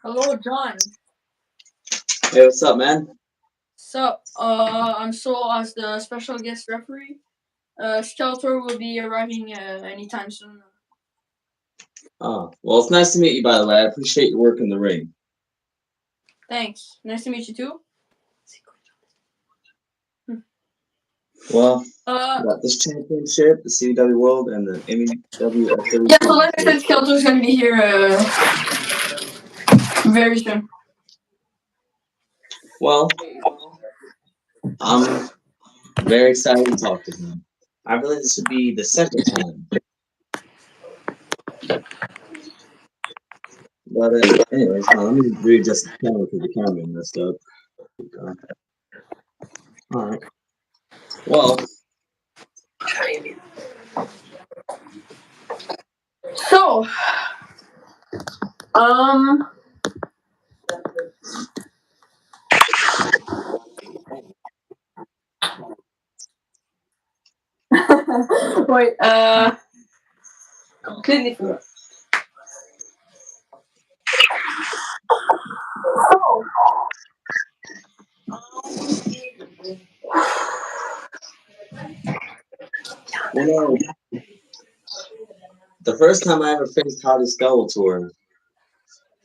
Hello, John. Hey, what's up, man? So, I'm Soul as the special guest referee. Skeletor will be arriving anytime soon. Oh, well, it's nice to meet you, by the way. I appreciate your work in the ring. Thanks. Nice to meet you too. Well, Uh, we got this championship, the CW World, and the MEW. yeah. So like I said, Skeletor's gonna be here very soon. Well, I'm very excited to talk to him. I believe this would be the second time. But anyways, let me readjust the camera because the camera messed up. All right. Well, So, um, wait, completely forgot. you know, the first time I ever faced Howdy Skeletor,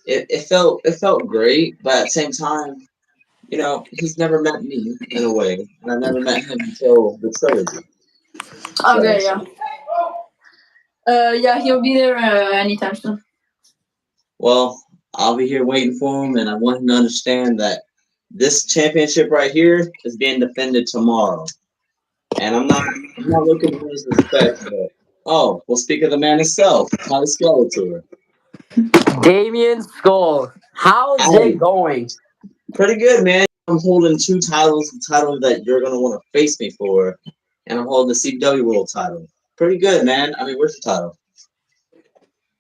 it felt great, but at the same time, he's never met me in a way, and I've never met him until the trilogy. Okay, yeah. Yeah, he'll be there anytime soon. Well, I'll be here waiting for him, and I want him to understand that this championship right here is being defended tomorrow. And I'm not looking for his respect, but we'll speak of the man himself, Howdy Skeletor. Damien Skull, how's it going? Pretty good, man. I'm holding two titles, the title that you're gonna want to face me for, and I'm holding the CW World title. Pretty good, man. I mean, where's the title?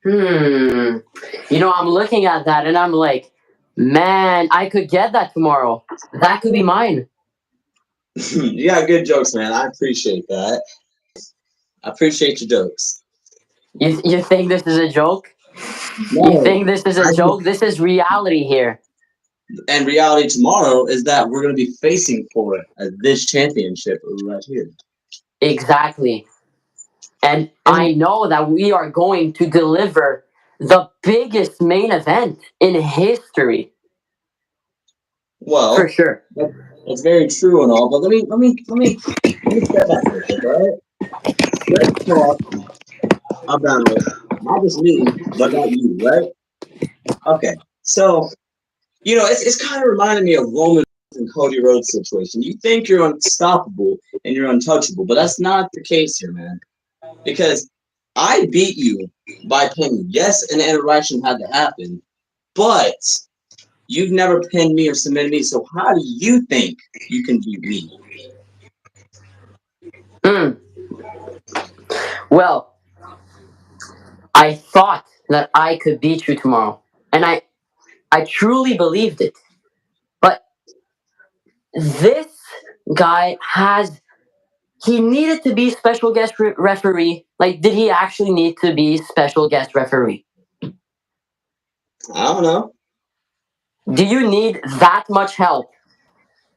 I'm looking at that and I'm like, man, I could get that tomorrow. That could be mine. You got good jokes, man. I appreciate that. I appreciate your jokes. You think this is a joke? No, you think this is a joke? This is reality here. And reality tomorrow is that we're going to be facing for this championship right here. Exactly. And I know that we are going to deliver the biggest main event in history. Well, for sure. That's very true and all, but let me step back for a second, all right? Let's talk about not just me, but about you, right? Okay, so it's kind of reminding me of Roman and Cody Rhodes situation. You think you're unstoppable and you're untouchable, but that's not the case here, man. Because I beat you by pinning. Yes, an interaction had to happen, but you've never pinned me or submitted me, so how do you think you can beat me? Well, I thought that I could beat you tomorrow, and I truly believed it. But this guy he needed to be special guest referee. Like, did he actually need to be special guest referee? I don't know. Do you need that much help?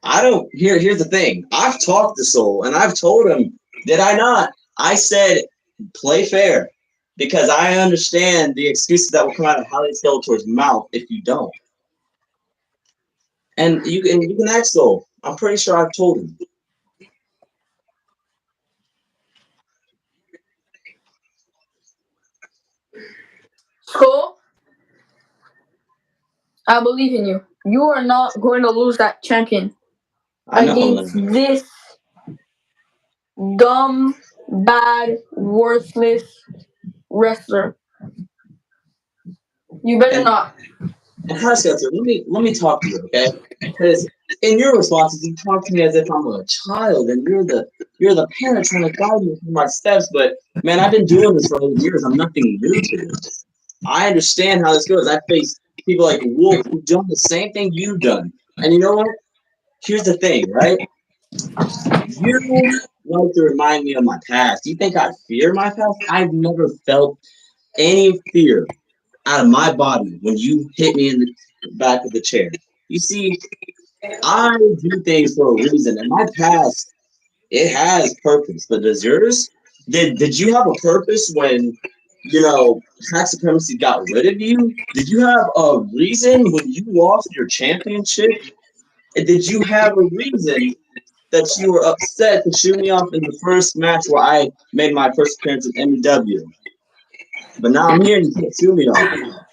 I don't. Here's the thing. I've talked to Soul, and I've told him, did I not? I said, play fair, because I understand the excuses that will come out of Howdy Skeletor's mouth if you don't. And you can ask Soul. I'm pretty sure I've told him. Skull, I believe in you. You are not going to lose that champion against this dumb, bad, worthless wrestler. You better not. And Howdy Skeletor, let me talk to you, okay? Because in your responses, you talk to me as if I'm a child, and you're the parent trying to guide me through my steps. But man, I've been doing this for 8 years. I'm nothing new to this. I understand how this goes. I face people like Wolf who've done the same thing you've done. And you know what? Here's the thing, right? You like to remind me of my past. You think I fear my past? I've never felt any fear out of my body when you hit me back of the chair. You see, I do things for a reason, and my past, it has purpose. But does yours? Did you have a purpose when tax supremacy got rid of you? Did you have a reason when you lost your championship? And did you have a reason that you were upset to shoot me off in the first match where I made my first appearance in MEW? But now I'm here and you can't shoot me off.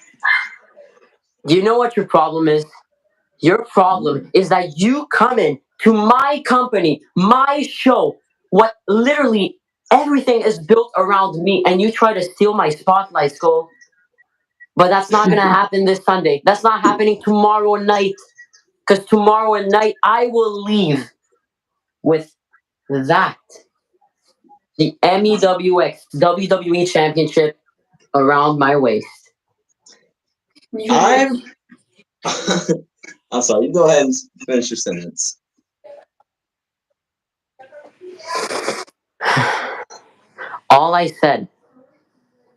Do you know what your problem is? Your problem is that you come in to my company, my show, what literally everything is built around me, and you try to steal my spotlight, Skull. But that's not gonna happen this Sunday. That's not happening tomorrow night. Because tomorrow night I will leave with that. The MEWX WWE Championship around my waist. I'm I'm sorry, you go ahead and finish your sentence. All I said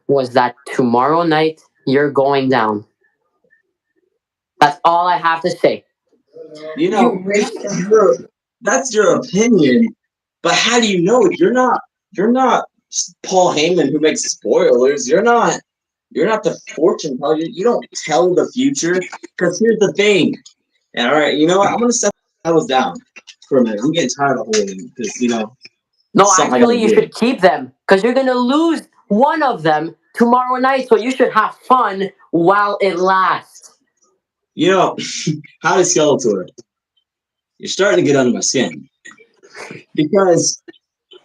was that tomorrow night you're going down. That's all I have to say. You know, that's your opinion, but how do you know it? You're not Paul Heyman who makes spoilers. You're not the fortune teller. You don't tell the future. Because here's the thing. And all right, you know what? I'm gonna set those down for a minute. I'm getting tired of holding because No, something I actually, gotta you do. should keep them because you're gonna lose one of them tomorrow night. So you should have fun while it lasts. Howdy Skeletor. You're starting to get under my skin because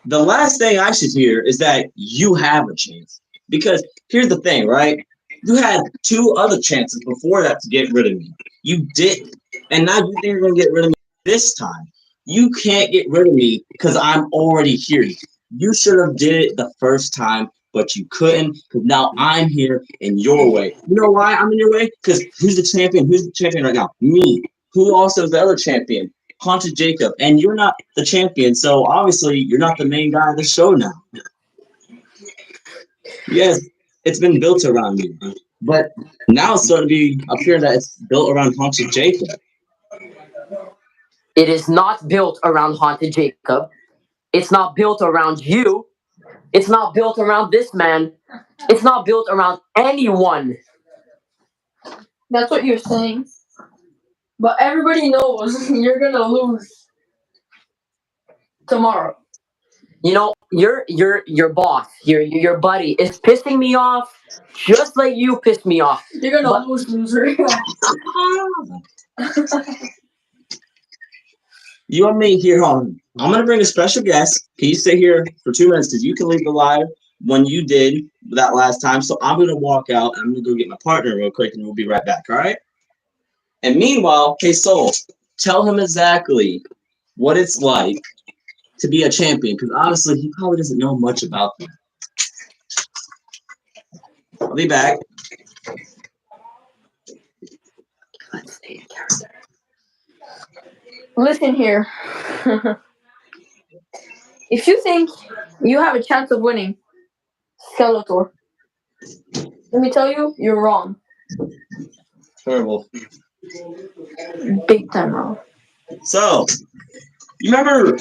the last thing I should hear is that you have a chance. Because here's the thing, right? You had two other chances before that to get rid of me. You didn't. And now you think you're going to get rid of me this time. You can't get rid of me because I'm already here. You should have did it the first time, but you couldn't because now I'm here in your way. You know why I'm in your way? Because who's the champion? Who's the champion right now? Me. Who also is the other champion? Haunted Jacob, and you're not the champion, so obviously you're not the main guy of the show now. Yes, it's been built around you, but now it's starting to be appearing that it's built around Haunted Jacob. It is not built around Haunted Jacob. It's not built around you. It's not built around this man. It's not built around anyone. That's what you're saying. But everybody knows you're gonna lose tomorrow. You know, your boss, your buddy is pissing me off just like you pissed me off. You're gonna lose, loser. You want me here on? I'm gonna bring a special guest. Can you stay here for 2 minutes? Because you can leave the live when you did that last time. So I'm gonna walk out. I'm gonna go get my partner real quick, and we'll be right back. All right. And meanwhile, hey Soul, tell him exactly what it's like to be a champion, because honestly, he probably doesn't know much about that. I'll be back. Let's stay in character. Listen here. If you think you have a chance of winning, Skeletor, let me tell you, you're wrong. Terrible. Big time wrong. So, you remember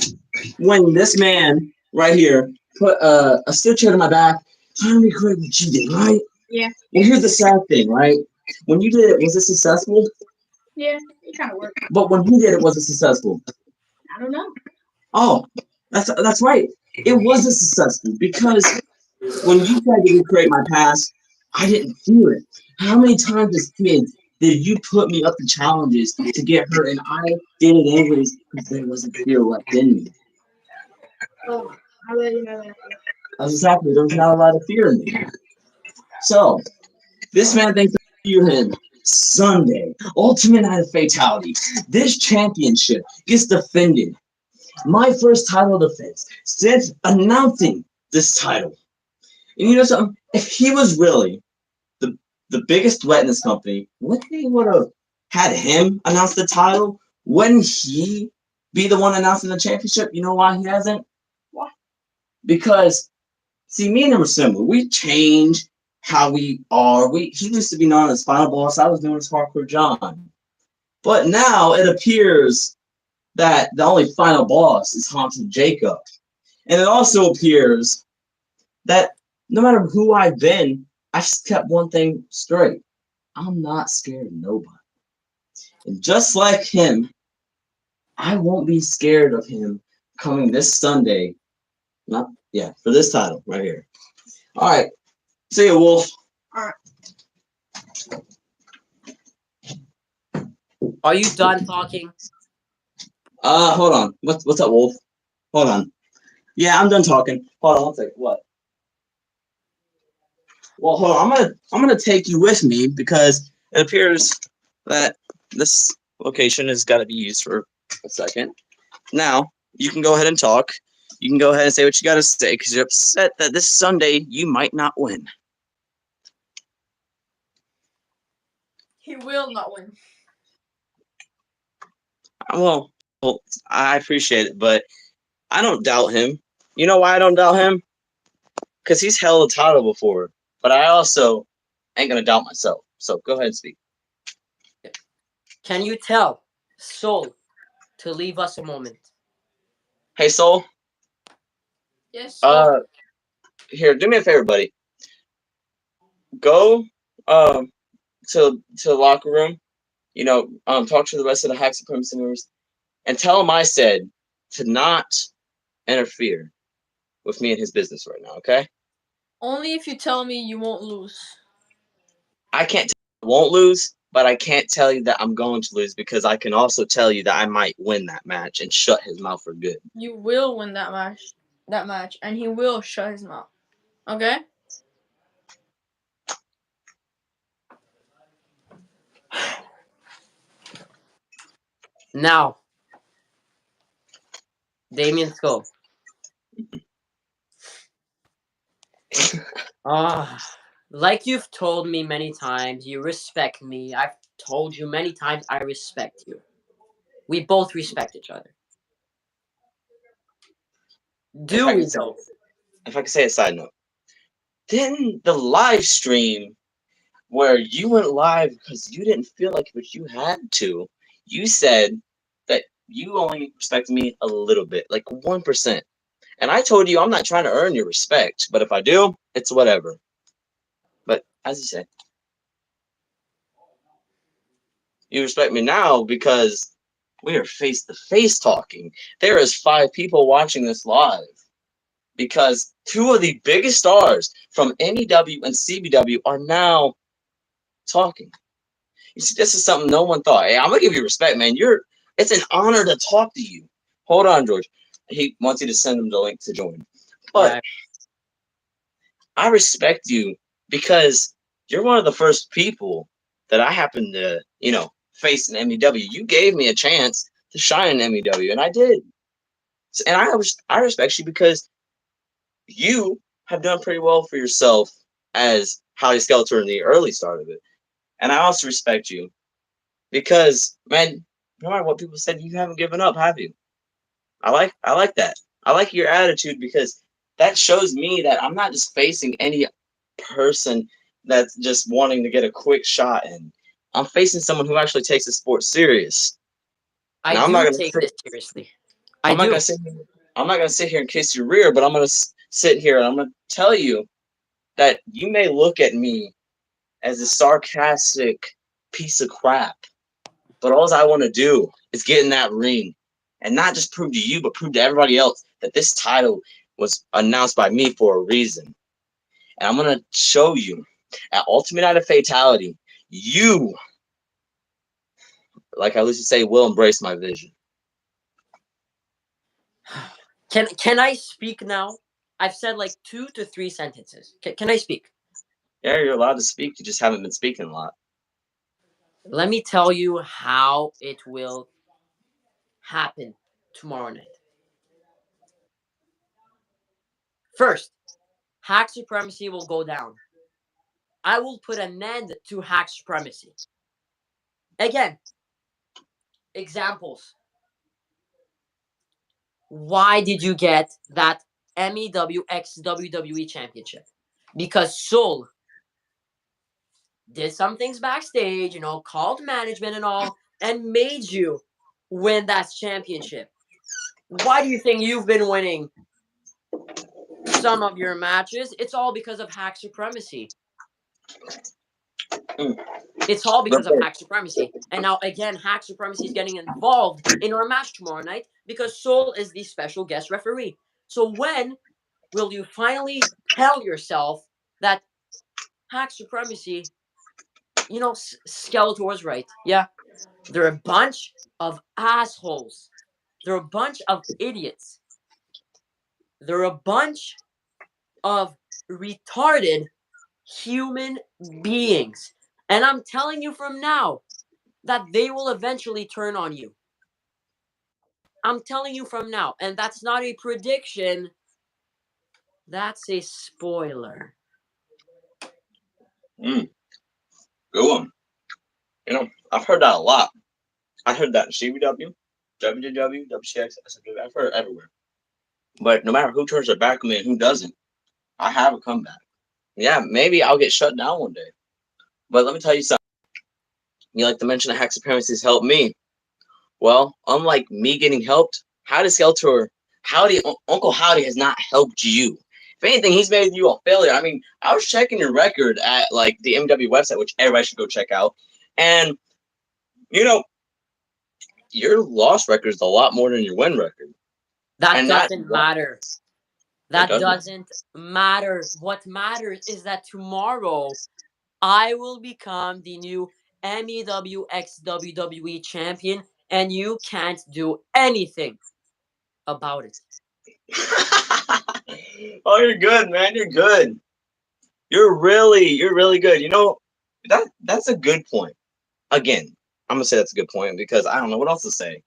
when this man right here put a steel chair to my back, trying to recreate what you did, right? Yeah. Well, here's the sad thing, right? When you did it, was it successful? Yeah, it kind of worked. But when he did it, was it successful? I don't know. Oh, that's right. It wasn't successful because when you tried to recreate my past, I didn't feel it. How many times as kids did you put me up to challenges to get hurt, and I did it anyways because there wasn't fear left in me? Oh, I let you know that. That's exactly. There was not a lot of fear in me. So this man thinks you him Sunday, Ultimate Night of Fatality. This championship gets defended. My first title defense since announcing this title. And you know something? If he was really the biggest threat in this company, wouldn't he would have had him announce the title? Wouldn't he be the one announcing the championship? You know why he hasn't? Why? Because, see, me and him are similar. We change how we are. He used to be known as Final Boss. I was known as Hardcore John. But now it appears that the only final boss is Haunted Jacob. And it also appears that no matter who I've been, I just kept one thing straight. I'm not scared of nobody. And just like him, I won't be scared of him coming this Sunday. For this title right here. All right. See you, Wolf. All right. Are you done talking? Hold on. What's up, Wolf? Hold on. Yeah, I'm done talking. Hold on, one second. What? Well, hold on. I'm gonna take you with me because it appears that this location has got to be used for a second. Now you can go ahead and talk. You can go ahead and say what you got to say because you're upset that this Sunday you might not win. He will not win. Well, I appreciate it, but I don't doubt him. You know why I don't doubt him? Because he's held a title before. But I also ain't gonna doubt myself. So go ahead and speak. Can you tell Soul to leave us a moment? Hey, Soul. Yes. So Here, do me a favor, buddy. Go to the locker room. Talk to the rest of the Hack Supremacy members and tell him I said to not interfere with me and his business right now. Okay? only if you tell me you won't lose. I can't tell you I won't lose, but I can't tell you that I'm going to lose because I can also tell you that I might win that match and shut his mouth for good. You will win that match, and he will shut his mouth. Okay? Now, Damien Skull. Like you've told me many times, you respect me. I've told you many times I respect you. We both respect each other. If Do I we could say, though? if I could say a side note, didn't the live stream where you went live because you didn't feel like what you had to, you said that you only respected me a little bit, like 1%. And I told you I'm not trying to earn your respect, but if I do, it's whatever. But as you said, you respect me now because we are face to face talking. There is 5 people watching this live because 2 of the biggest stars from MEW and CBW are now talking. You see, this is something no one thought. Hey, I'm gonna give you respect, man. It's an honor to talk to you. Hold on, George. He wants you to send him the link to join. But Yeah. I respect you because you're one of the first people that I happen to, face in MEW. You gave me a chance to shine in MEW, and I did. And I respect you because you have done pretty well for yourself as Howdy Skeletor in the early start of it. And I also respect you because, man, no matter what people said, you haven't given up, have you? I like that. I like your attitude because that shows me that I'm not just facing any person that's just wanting to get a quick shot in. I'm facing someone who actually takes the sport serious. I Now, do take this seriously. I'm not gonna sit here and kiss your rear, but I'm gonna sit here and I'm gonna tell you that you may look at me as a sarcastic piece of crap, but all I want to do is get in that ring and not just prove to you, but prove to everybody else that this title was announced by me for a reason. And I'm gonna show you at Ultimate Night of Fatality, you, like I used to say, will embrace my vision. Can I speak now? I've said like 2 to 3 sentences. Can I speak? Yeah, you're allowed to speak. You just haven't been speaking a lot. Let me tell you how it will happen tomorrow night. First, Hack Supremacy will go down. I will put an end to Hack Supremacy. Again, examples. Why did you get that MEW x WWE Championship? Because Soul did some things backstage, called management and all, and made you win that championship. Why do you think you've been winning some of your matches? It's all because of hack supremacy. It's all because of hack supremacy. And now, again, hack supremacy is getting involved in our match tomorrow night because Soul is the special guest referee. So when will you finally tell yourself that hack supremacy, Skeletor was right. Yeah, they're a bunch of assholes. They're a bunch of idiots. They're a bunch of retarded human beings. And I'm telling you from now that they will eventually turn on you. I'm telling you from now. And that's not a prediction. That's a spoiler. Good one. I've heard that a lot. I heard that in CBW, WW, WCX, SFW. I've heard it everywhere. But no matter who turns their back on me and who doesn't, I have a comeback. Yeah, maybe I'll get shut down one day. But let me tell you something. You like to mention that hack supremacy has helped me. Well, unlike me getting helped, Howdy Skeletor, Uncle Howdy has not helped you. If anything, he's made you a failure. I mean, I was checking your record at like the MEW website, which everybody should go check out. And your loss record is a lot more than your win record. That doesn't matter. That doesn't matter. What matters is that tomorrow I will become the new MEW X WWE champion, and you can't do anything about it. Oh, you're good, man. You're good. You're really good. That's a good point. Again, I'm gonna say that's a good point because I don't know what else to say.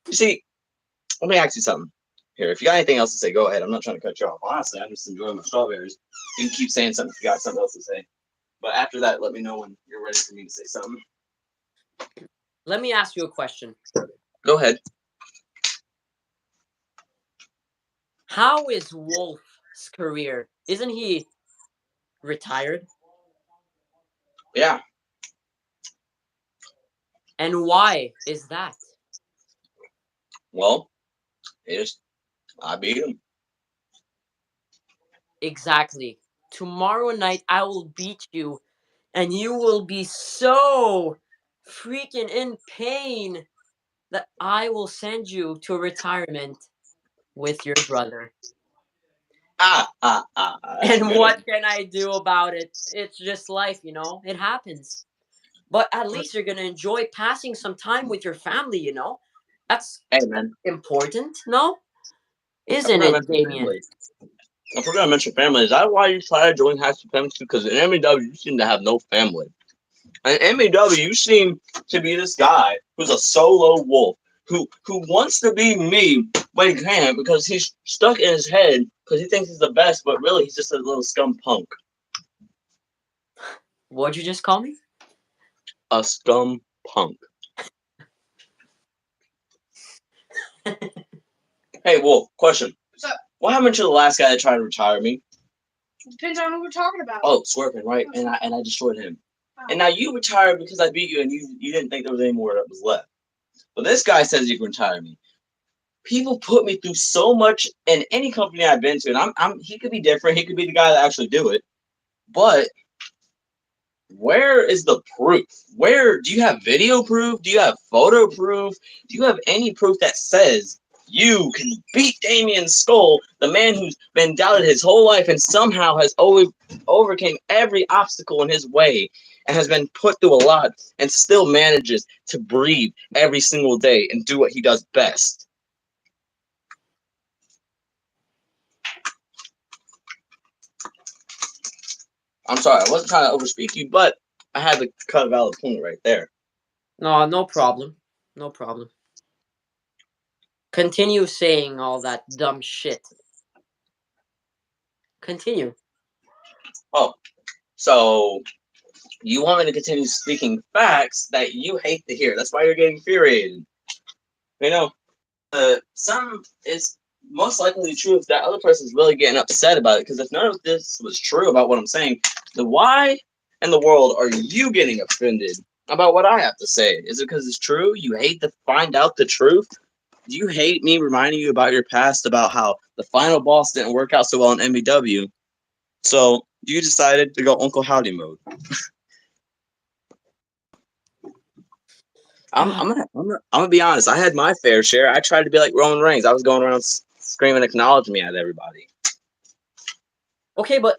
You see, let me ask you something. Here, if you got anything else to say, go ahead. I'm not trying to cut you off. Honestly, I'm just enjoying my strawberries. You can keep saying something if you got something else to say. But after that, let me know when you're ready for me to say something. Let me ask you a question. Go ahead. How is Wolf's career? Isn't he retired? Yeah. And why is that? Well, I beat him. Exactly. Tomorrow night, I will beat you, and you will be so freaking in pain that I will send you to retirement with your brother. And what can I do about it? It's just life, It happens. But at least you're going to enjoy passing some time with your family, That's important, no? Isn't it, Damien? I forgot to mention family. Is that why you try to join Hack Supremacy? Because in MEW, you seem to have no family. And in MEW, you seem to be this guy who's a solo wolf who wants to be me, but he can't because he's stuck in his head because he thinks he's the best, but really he's just a little scum punk. What'd you just call me? A scum punk. Hey, Wolf, question. What's up? What happened to the last guy that tried to retire me? Depends on who we're talking about. Oh, Swerving, right? And I destroyed him. Oh. And now you retired because I beat you and you didn't think there was any more that was left. But this guy says you can retire me. People put me through so much in any company I've been to, and he could be different. He could be the guy that actually do it. But where is the proof? Where do you have video proof? Do you have photo proof? Do you have any proof that says you can beat Damien Skull, the man who's been doubted his whole life and somehow has always overcame every obstacle in his way and has been put through a lot and still manages to breathe every single day and do what he does best? I'm sorry, I wasn't trying to overspeak you, but I had to cut a valid point right there. No problem. No problem. Continue saying all that dumb shit. Continue. Oh, so you want me to continue speaking facts that you hate to hear. That's why you're getting infuriated. Some is most likely true if that other person's really getting upset about it. Because if none of this was true about what I'm saying, then why in the world are you getting offended about what I have to say? Is it because it's true? You hate to find out the truth? Do you hate me reminding you about your past, about how the final boss didn't work out so well in MEW? So you decided to go Uncle Howdy mode. I'm gonna be honest. I had my fair share. I tried to be like Roman Reigns. I was going around screaming "Acknowledge me" at everybody. Okay, but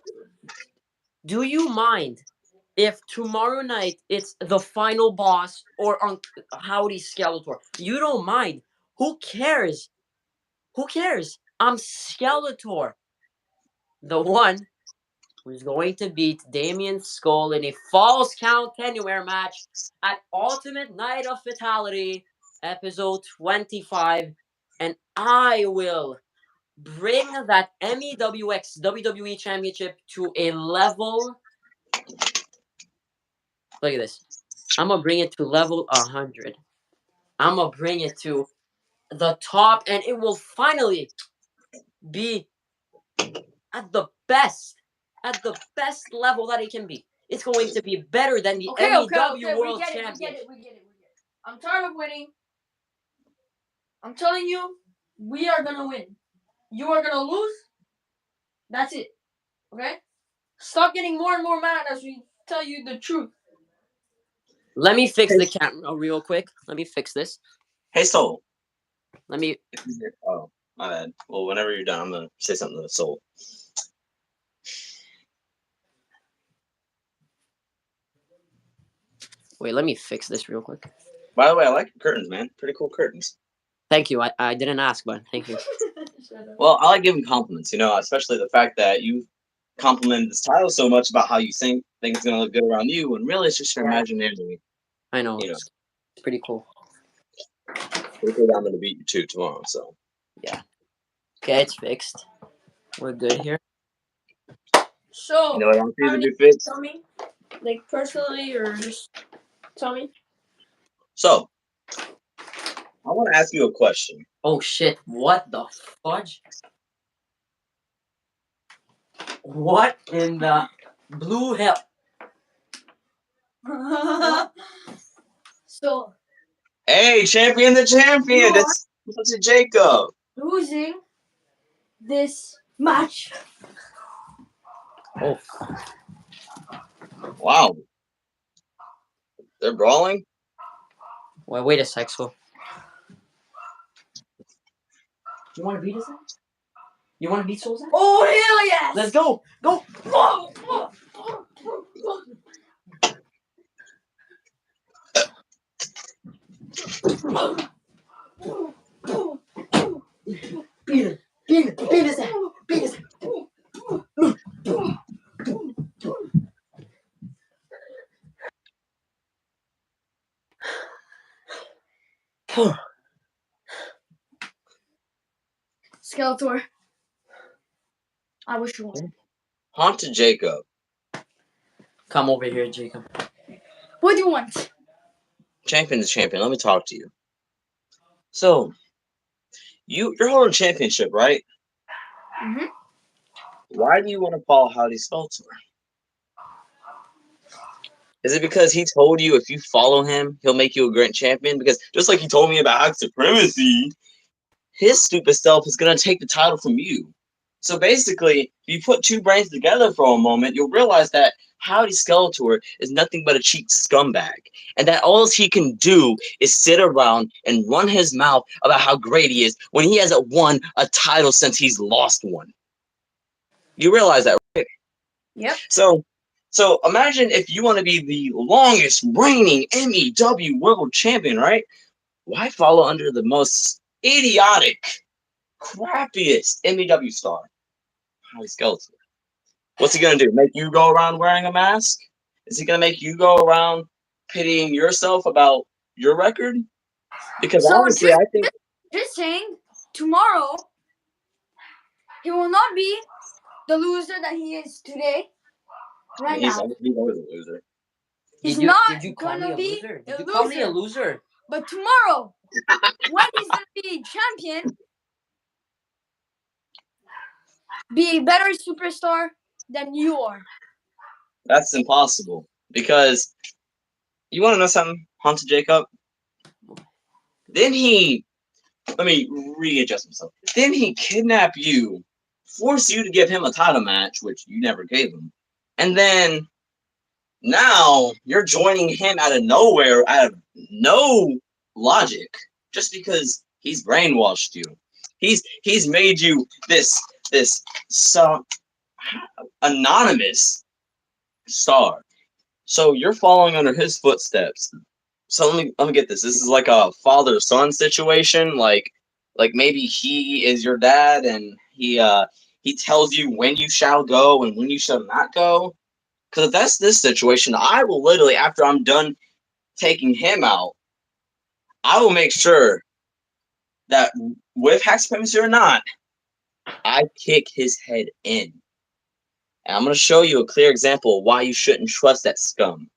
do you mind if tomorrow night it's the final boss or on Howdy Skeletor? You don't mind. Who cares? Who cares? I'm Skeletor. The one who's going to beat Damien Skull in a Falls Count Anywhere match at Ultimate Night of Fatality, episode 25. And I will bring that MEWX WWE Championship to a level. Look at this. I'm going to bring it to level 100. I'm going to bring it to the top, and it will finally be at the best level that it can be. It's going to be better than the MEW World Champion. We get it. I'm tired of winning. I'm telling you, we are gonna win. You are gonna lose. That's it. Okay? Stop getting more and more mad as we tell you the truth. Let me fix the camera real quick. Let me fix this. Hey, Soul. Let me. Oh, my bad. Well, whenever you're done, I'm gonna say something to Soul. Wait, let me fix this real quick. By the way, I like your curtains, man. Pretty cool curtains. Thank you. I didn't ask, but thank you. Well, I like giving compliments, especially the fact that you complimented this title so much about how you think things are gonna look good around you, when really it's just your imaginary. I know. It's pretty cool. I'm gonna beat you too tomorrow, so. Yeah. Okay, it's fixed. We're good here. So, You know what I want you to do, fixed? tell me, like personally, or just tell me. So, I want to ask you a question. Oh shit! What the fudge? What in the blue hell? So, Hey, champion the champion! That's Jacob. losing this match. Oh. Wow. They're brawling? Well, wait a sec, so. You want to beat us? You want to beat Souls? Oh hell yes! Let's go! Go! Beat his ass! Skeletor. I wish you won. Haunted Jacob. Come over here, Jacob. What do you want? Champion to champion. Let me talk to you. So, you're holding a championship, right? Mm-hmm. Why do you want to follow Howdy Skeletor? Is it because he told you if you follow him, he'll make you a great champion? Because just like he told me about Act Supremacy, his stupid self is going to take the title from you. So basically, if you put two brains together for a moment, you'll realize that Howdy Skeletor is nothing but a cheap scumbag. And that all he can do is sit around and run his mouth about how great he is when he hasn't won a title since he's lost one. You realize that, right? Yep. So imagine if you want to be the longest reigning MEW World Champion, right? Why follow under the most idiotic, crappiest MEW star? Howdy Skeletor. What's he gonna do? Make you go around wearing a mask? Is he gonna make you go around pitying yourself about your record? Because honestly, I think just saying, tomorrow he will not be the loser that he is today. Right now. He's always a loser. He's not Did you call me gonna a be loser? a Did you call me a loser. loser? But tomorrow, when he's gonna be champion, be a better superstar than you are. That's impossible. Because you want to know something, Haunted Jacob? Then let me readjust myself. Then he kidnap you, force you to give him a title match, which you never gave him, and then now you're joining him out of nowhere, out of no logic, just because he's brainwashed you. He's made you this some anonymous star. So you're following under his footsteps. So let me get this. This is like a father-son situation. Like maybe he is your dad and he tells you when you shall go and when you shall not go. Because if that's this situation, I will literally, after I'm done taking him out, I will make sure that with hack supremacy or not, I kick his head in. And I'm going to show you a clear example of why you shouldn't trust that scum.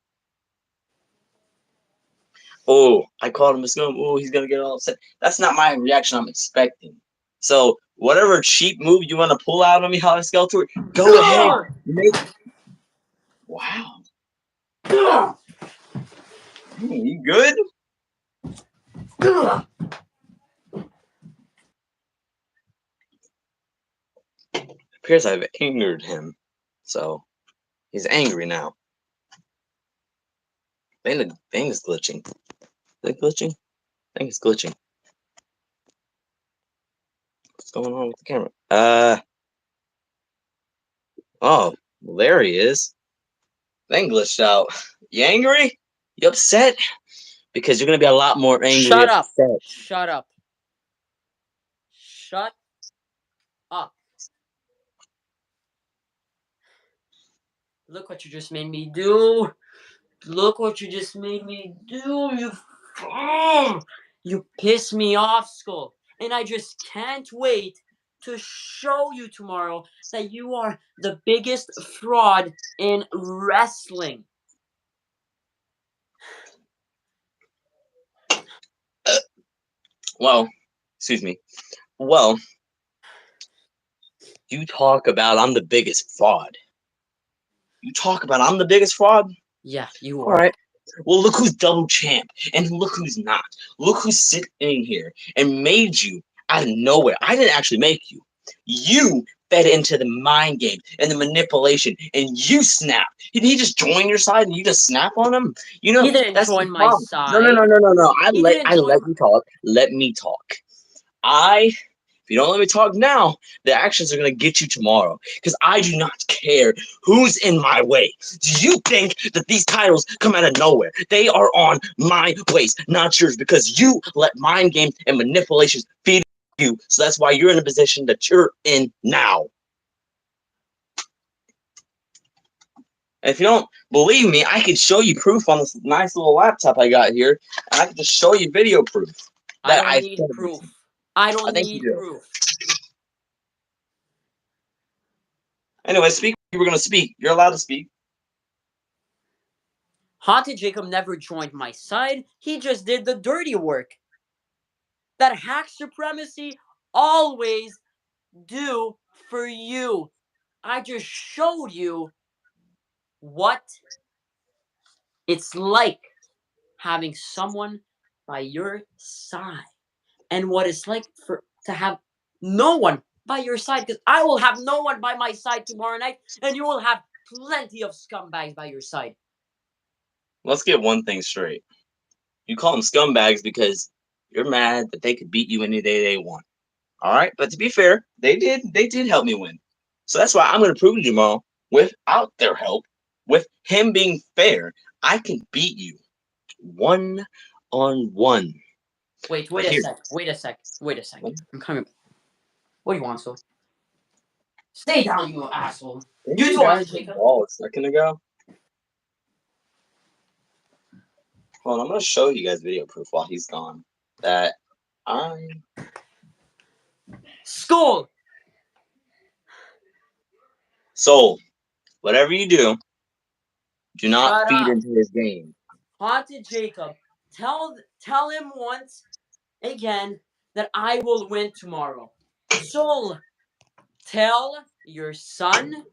Oh, I called him a scum. Oh, he's going to get all upset. That's not my reaction I'm expecting. So, whatever cheap move you want to pull out on me, Howdy Skeletor, go ahead. Wow. You good? Appears I've angered him. So, he's angry now. Thing is glitching. Is it glitching? I think it's glitching. What's going on with the camera? Oh, well, there he is. Thing glitched out. You angry? You upset? Because you're gonna be a lot more angry. Shut up. Upset. Shut up. Shut up. Look what you just made me do. Look what you just made me do. You piss me off, Skull. And I just can't wait to show you tomorrow that you are the biggest fraud in wrestling. Well, excuse me. Well, you talk about I'm the biggest fraud. You talk about I'm the biggest fraud? Yeah, you All are. right. Well, look who's double champ, and look who's not. Look who's sitting here and made you out of nowhere. I didn't actually make you. You fed into the mind game and the manipulation, and you snapped. Did he just join your side and you just snap on him? You know He didn't that's the join my problem. No. side. I He didn't let join. you talk. Let me talk. If you don't let me talk now, the actions are going to get you tomorrow. Because I do not care who's in my way. Do you think that these titles come out of nowhere? They are on my waist, not yours. Because you let mind games and manipulations feed you. So that's why you're in the position that you're in now. And if you don't believe me, I could show you proof on this nice little laptop I got here. And I can just show you video proof. I That don't need proof. I I don't think you need do. proof. Anyway, speak. You were going to speak. You're allowed to speak. Haunted Jacob never joined my side. He just did the dirty work that hack supremacy always do for you. I just showed you what it's like having someone by your side and what it's like to have no one by your side, because I will have no one by my side tomorrow night and you will have plenty of scumbags by your side. Let's get one thing straight. You call them scumbags because you're mad that they could beat you any day they want. All right, but to be fair, they did help me win. So that's why I'm going to prove to you tomorrow, without their help, with him being fair, I can beat you 1-on-1. Wait But a here, sec. Wait a sec. I'm coming. What do you want, so? Stay down, you asshole. didn't You you too, guys Haunted Jacob. ball a second ago? Hold on, I'm going to show you guys video proof while he's gone that I. Skull! So, whatever you do not Shut feed up. into his game. Haunted Jacob, tell him once again that I will win tomorrow. Soul, tell your son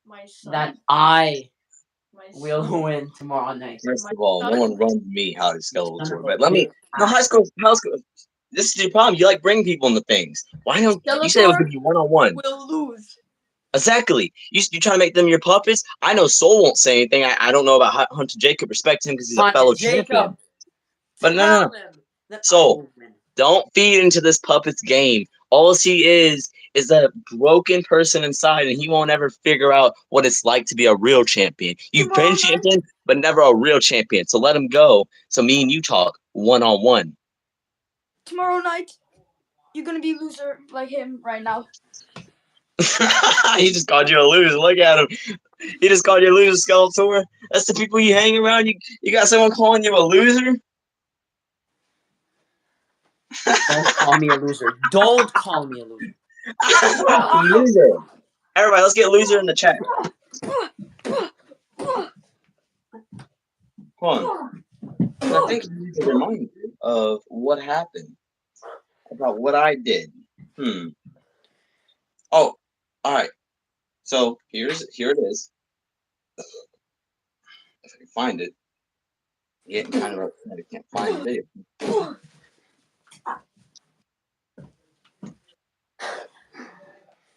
My son. that I we'll win tomorrow night. First of all, no one runs me Howdy Skeletor. But let me. No, high school. This is your problem. You like bring people into things. Why don't you say it was gonna be 1-on-1? We'll lose. Exactly. You trying to make them your puppets? I know Soul won't say anything. I don't know about Hunter Jacob. Respect him because he's a fellow champion. But no. So don't feed into this puppet's game. All he is a broken person inside, and he won't ever figure out what it's like to be a real champion. You've been champion, but never a real champion. So let him go. So me and you talk 1-on-1. Tomorrow night, you're gonna be loser like him right now. He just called you a loser. Look at him. He just called you a loser, Skeletor. That's the people you hang around. You got someone calling you a loser? Don't call me a loser. Don't call me a loser. Loser. Everybody, let's get loser in the chat. Hold on. I think you need to remind you of what happened. About what I did. Oh, alright. So here it is. If I can find it. I'm getting kind of upset I can't find the video.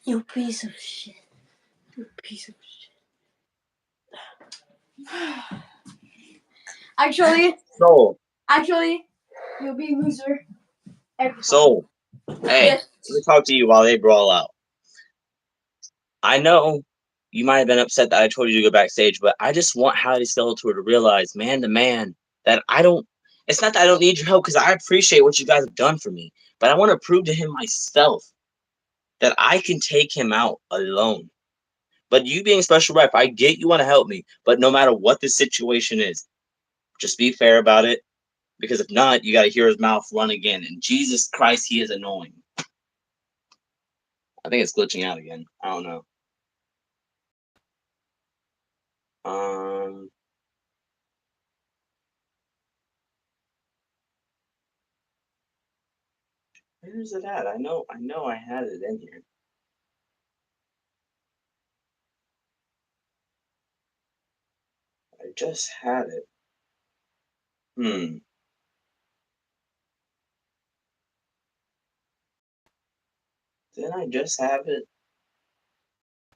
You piece of shit. You piece of shit. Actually, you'll be loser. So, hey, Yes. let me talk to you while they brawl out. I know you might have been upset that I told you to go backstage, but I just want Howdy Skeletor to realize, man to man, that it's not that I don't need your help, because I appreciate what you guys have done for me, but I want to prove to him myself that I can take him out alone. But you being special rep, I get you want to help me, but no matter what the situation is, just be fair about it, because if not, you got to hear his mouth run again, and Jesus Christ, he is annoying. I think it's glitching out again. I don't know. Where's it at? I know I had it in here. I just had it. Didn't I just have it?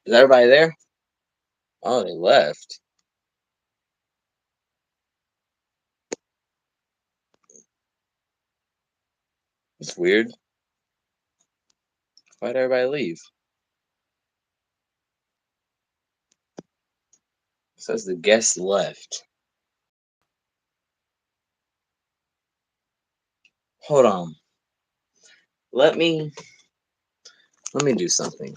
Is everybody there? Oh, they left. It's weird. Why'd everybody leave? It says the guest left. Hold on. Let me do something.